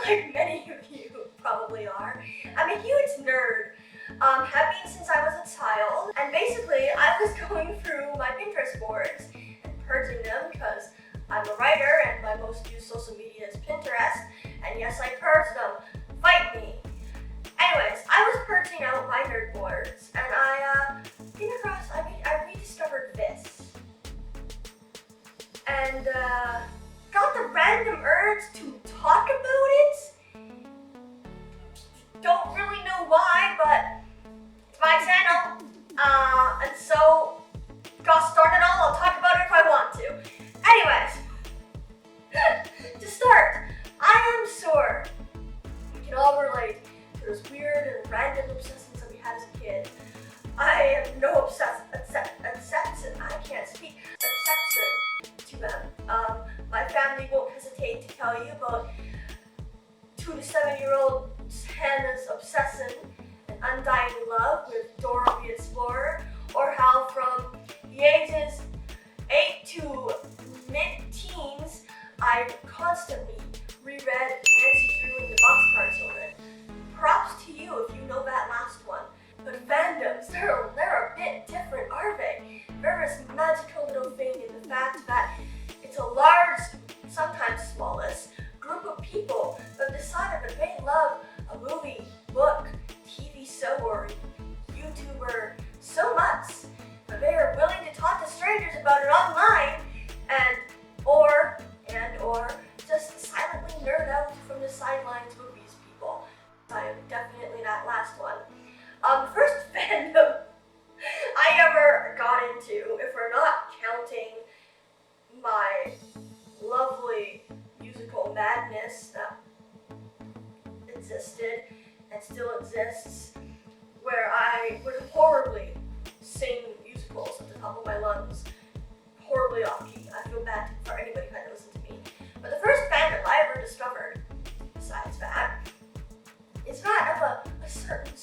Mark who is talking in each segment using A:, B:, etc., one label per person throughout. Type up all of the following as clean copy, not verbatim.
A: like many of you probably are, I'm a huge nerd. Have been since I was a child, and basically I was going through my Pinterest boards and purging them because I'm a writer and my most used social media is Pinterest, and yes, I purged them. Fight me. Anyways, I was purging out my nerd boards, and I came across, I rediscovered this. And got the random urge to talk about it. Don't really know why, but it's my channel. And so, got started on, I'll talk about it if I want to. Anyways, to start, I am sure we can all relate to those weird and random obsessions that we had as a kid. I am no exception to them. My family won't hesitate to tell you about 2 to 7-year-old Hannah's obsession and undying love with Dora the Explorer, or how from the ages 8 to mid-teens, I constantly reread Nancy Drew and the Boxcar Children. Props to you if you know that last one. But fandoms, they're a bit different, are they? They're this magical little thing in the fact that it's a large, sometimes smallest, group of people that decided that they love a movie, book, TV show, or YouTuber so much that they are willing to talk to strangers about it online or just silently nerd out from the sidelines with these people. I am definitely that last one. The first fandom I ever got into, if we're not counting my lovely musical madness that existed and still exists, where I would horribly sing musicals at the top of my lungs, horribly off key. I feel bad for anybody who had to listen to me. But the first fandom I ever discovered, besides that, is that of a certain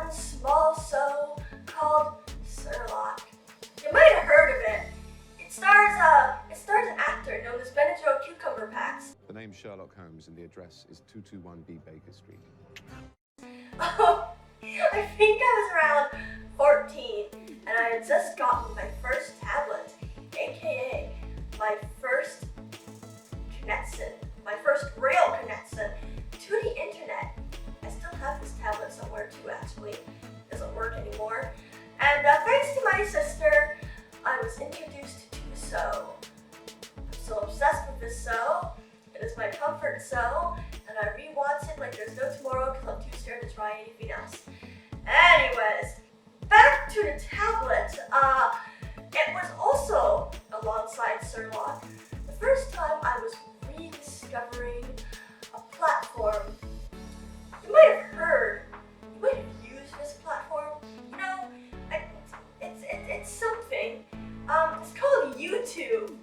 A: small show called Sherlock. You might have heard of it. It stars an actor known as Benadryl Cucumber Packs.
B: The name Sherlock Holmes and the address is 221B Baker Street.
A: Oh, I think I was around 14, and I had just gotten my first tablet, aka my first connection, my first real connection to the internet. I still have this tablet somewhere too, actually. It doesn't work anymore. And thanks to my sister, I was introduced to the show. I'm so obsessed with this show. It is my comfort show, and I rewatch it like there's no tomorrow because I'm too scared to try anything else. Anyways, back to the tablet. It was also alongside Sherlock the first time I was rediscovering a platform. You might have heard, you might have used this platform. You know, it's something. It's called YouTube.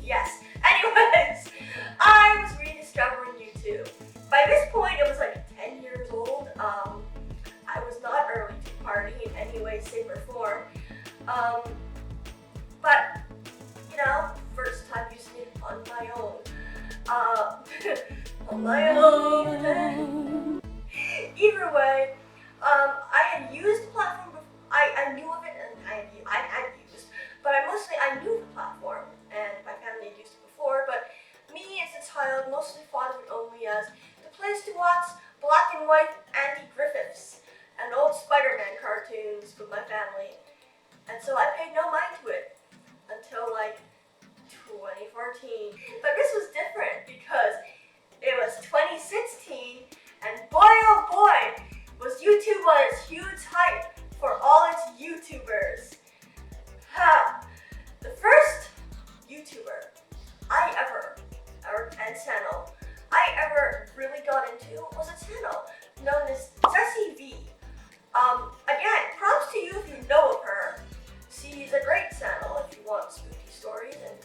A: Yes. Anyways, I was rediscovering YouTube. By this point, it was like 10 years old. I was not early to the party in any way, shape, or form. But, you know, first time using it on my own. On my own. Either way, I had used the platform before. I knew of it, and I had used, but I knew the platform, and my family had used it before, but me as a child mostly thought of it only as the place to watch black and white Andy Griffiths and old Spider-Man cartoons with my family. And so I paid no mind to it until like 2014. But this was different because it was 2016, and boy oh boy, was YouTube on its huge hype for all its YouTubers. The first YouTuber and channel I ever really got into was a channel known as Jessie V. Again, props to you if you know of her. She's a great channel if you want spooky stories and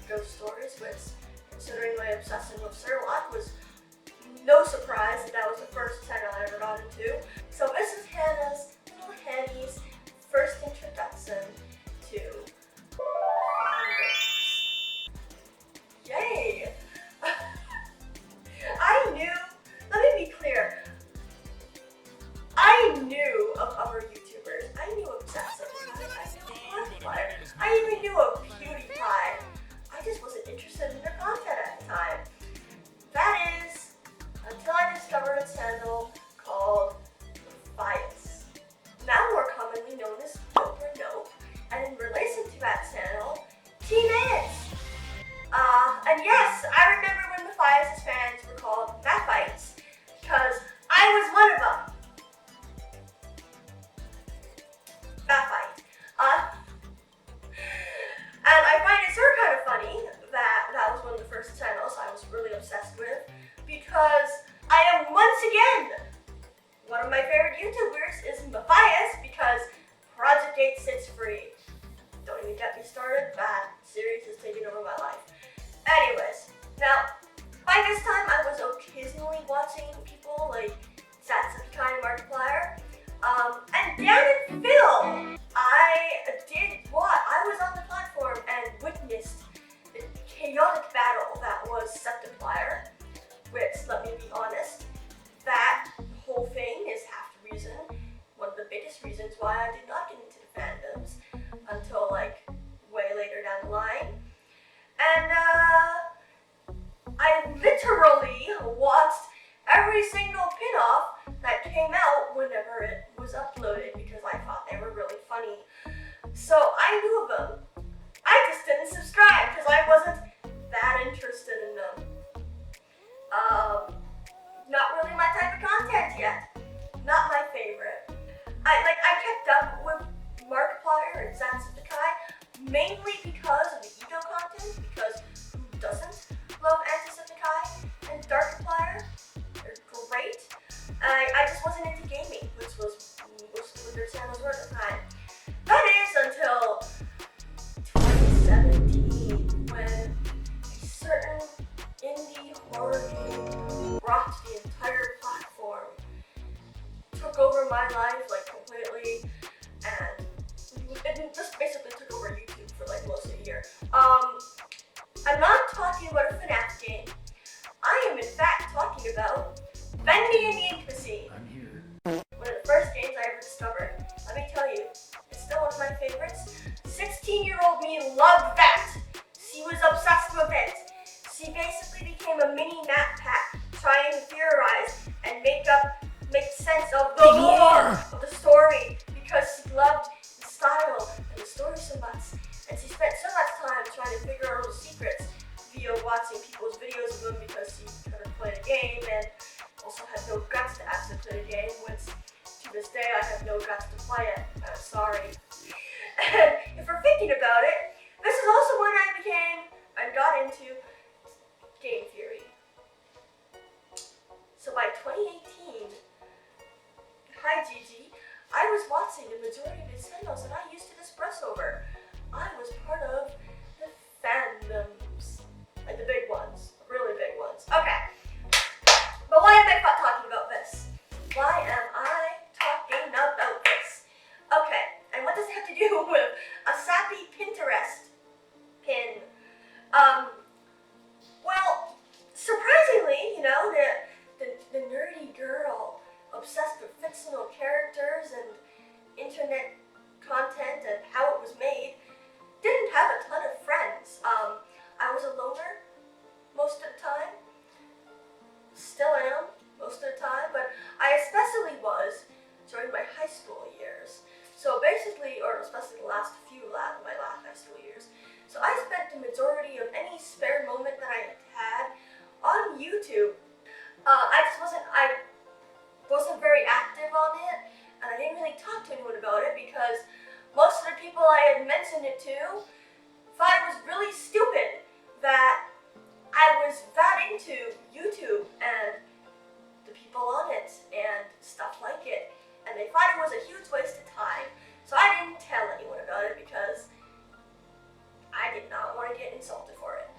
A: ghost stories, which, considering my obsession with Sherlock, was no surprise that was the first channel I ever got into. So this is little Hanny's first introduction to Fandoms. Yay! because I am once again one of my favorite YouTubers is Matthias because Project 8 sits free. Don't even get me started, that series is taking over my life. Anyways, now, by this time I was occasionally watching people like Satsupkai and Markiplier, and DanandPhil. I was on the platform and witnessed the chaotic battle that was Septiplier, which, let me be honest, that whole thing is half the reason, one of the biggest reasons why I did not get into the fandoms until like way later down the line. And I literally watched every single pin-off that came out whenever it was uploaded because I thought they were really funny. So I knew of them. I just didn't subscribe because I wasn't that interested in them. Not really my type of content yet. Not my favorite. I kept up with Markiplier and Satsupkai mainly because of the ego content, because who doesn't love Anti-Septikai and Darkiplier? They're great. I just wasn't into gaming, which was mostly what their channels were at the time. That is until 2017 when a certain indie horror game rocked the entire platform, took over my life like completely, and it just basically took over YouTube for like most of the year. I'm not talking about a FNAF game. I am in fact talking about Vending in the Intimacy.
C: I'm here.
A: One of the first games I ever discovered. Let me tell you, it's still one of my favorites. 16-year-old me loved that. She was obsessed with it. She basically became a mini map pack trying to theorize and make sense of the lore of the story because she loved the style and the story so much. And she spent so much time trying to figure out little secrets via watching people's videos of them because she couldn't play the game and also had no guts to actually play the game, which to this day I have no guts to play it. I'm sorry. And if we're thinking about it, this is also when I got into game theory. So by 2018, hi Gigi, I was watching the majority of the channels that I used to discuss over. I was part of the fandoms, like the big ones, really big ones. Okay, but why am I talking about this? Why am I talking about this? Okay, and what does it have to do with a sappy Pinterest pin? Well, surprisingly, you know, the nerdy girl obsessed with fictional characters and internet content and how it was made didn't have a ton of friends. I was a loner most of the time. Still am most of the time, but I especially was during my high school years. So basically, or especially the last few of my last high school years. So I spent the majority of any spare moment that I had on YouTube. I wasn't very active on it, and I didn't really talk to anyone about it because most of the people I had mentioned it to thought it was really stupid that I was that into YouTube and the people on it and stuff like it, and they thought it was a huge waste of time. So I didn't tell anyone about it because I did not want to get insulted for it.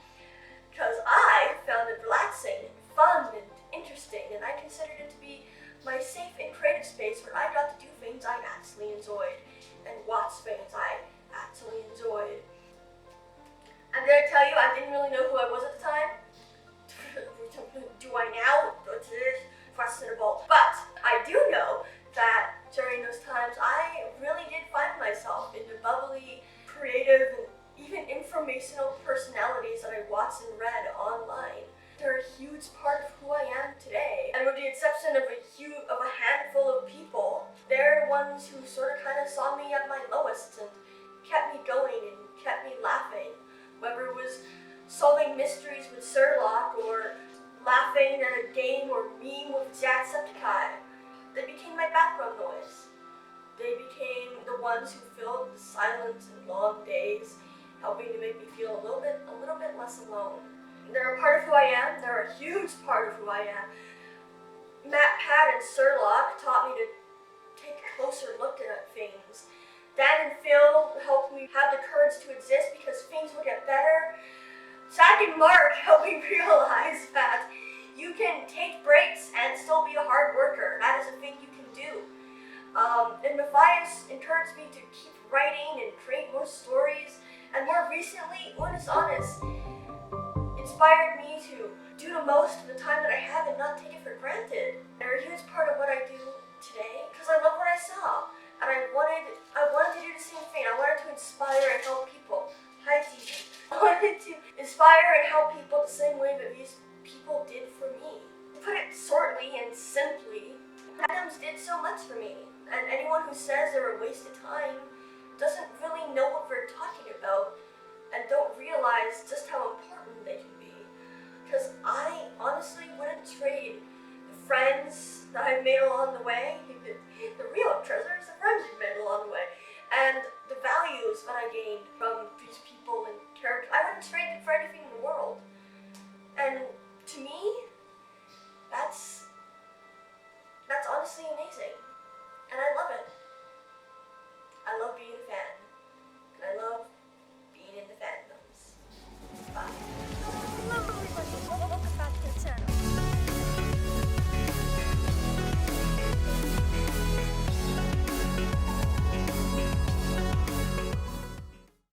A: Because I found it relaxing, fun, and interesting, and I considered it to be my safe and creative space where I got to do things I actually enjoyed and watch things I actually enjoyed. I'm gonna tell you, I didn't really know who I was at the time. Do I now? It is questionable. But I do know that during those times, I really did find myself in the bubbly, creative, and even informational personalities that I watched and read online. They're a huge part of who I am today. And with the exception of a handful of people, they're the ones who sort of kind of saw me at my lowest and kept me going and kept me laughing. Whether it was solving mysteries with Sherlock or laughing at a game or meme with Jacksepticeye, they became my background noise. They became the ones who filled the silence and long days, helping to make me feel a little bit less alone. They're a part of who I am. They're a huge part of who I am. Matt, Pat, and Sherlock taught me to take a closer look at things. DanandPhil helped me have the courage to exist because things will get better. Zach and Mark helped me realize that you can take breaks and still be a hard worker. That is a thing you can do. And Matthias encouraged me to keep writing and create more stories. And more recently, Honest inspired me to do the most of the time that I have and not take it for granted. They're a huge part of what I do today because I love what I saw. And I wanted to do the same thing. I wanted to inspire and help people. Hi, Stephen. I wanted to inspire and help people the same way that these people did for me. To put it shortly and simply, Fandoms did so much for me. And anyone who says they're a waste of time doesn't really know what we're talking about and don't realize just how important they can be. Because I honestly wouldn't trade the friends that I've made along the way, the real treasures, the friends I've made along the way, and the values that I gained from these people and characters. I wouldn't trade them for anything in the world. And to me, that's honestly amazing. And I love it. I love being a fan.